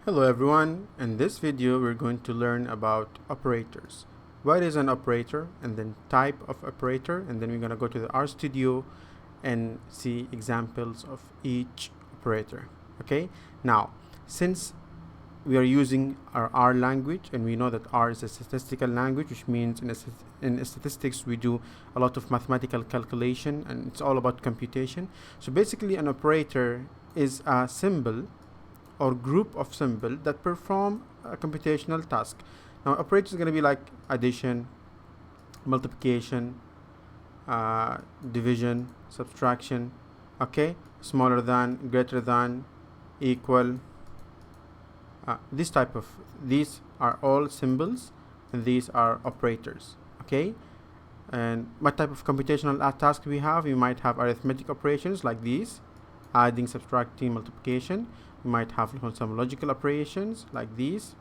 Hello everyone, in this video we're going to learn about operators. What is an operator, and then type of operator, and then we're going to go to the RStudio and see examples of each operator. Okay, now since we are using our R language, and we know that R is a statistical language, which means in statistics we do a lot of mathematical calculation and it's all about computation. So basically an operator is a symbol or group of symbols that perform a computational task. Now operator is going to be like addition, multiplication, division, subtraction, okay, smaller than, greater than, equal. These are all symbols, and these are operators. Okay, and what type of computational task we have? We might have arithmetic operations like these, adding, subtracting, multiplication. We might have some logical operations like these.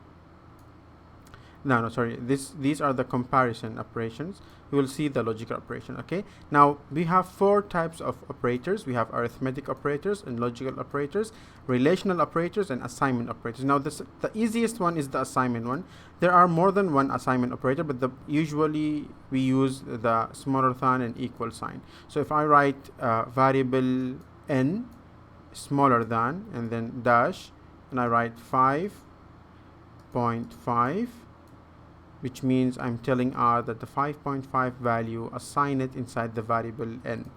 These are the comparison operations. We will see the logical operation. Okay, now we have four types of operators. We have arithmetic operators and logical operators, relational operators, and assignment operators. Now the easiest one is the assignment one. There are more than one assignment operator, but usually we use the smaller than and equal sign. So if I write variable n smaller than and then dash, and I write 5.5, which means I'm telling R that the 5.5 value, assign it inside the variable n,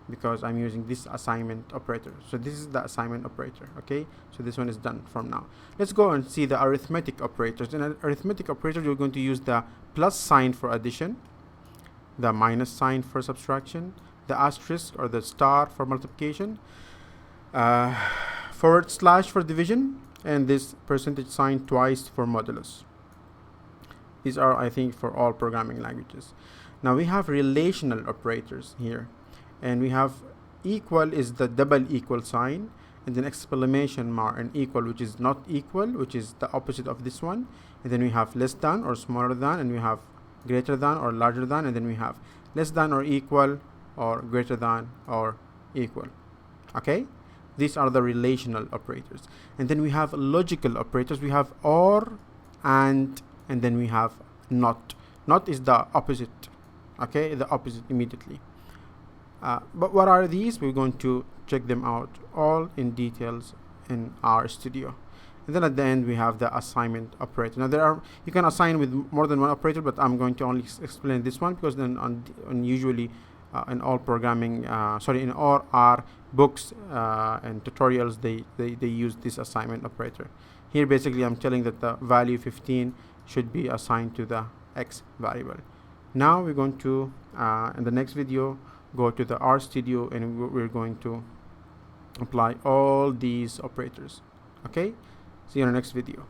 because I'm using this assignment operator. So this is the assignment operator. Okay, so this one is done from now. Let's go and see the arithmetic operators. In an arithmetic operator, you're going to use the plus sign for addition, the minus sign for subtraction, the asterisk or the star for multiplication, forward slash for division, and this percentage sign twice for modulus. These are, I think, for all programming languages. Now we have relational operators here, and we have equal is the double equal sign, and then exclamation mark, and equal, which is not equal, which is the opposite of this one, and then we have less than or smaller than, and we have greater than or larger than, and then we have less than or equal or greater than or equal. Okay, these are the relational operators. And then we have logical operators. We have or, and then we have not. Not is the opposite. Okay, the opposite immediately. But what are these? We're going to check them out all in details in RStudio. And then at the end we have the assignment operator. Now you can assign with more than one operator, but I'm going to only explain this one, because then on usually in all programming, in all R books and tutorials, they use this assignment operator. Here basically I'm telling that the value 15 should be assigned to the X variable. Now we're going to, in the next video, go to the RStudio, and we're going to apply all these operators. Okay, see you in the next video.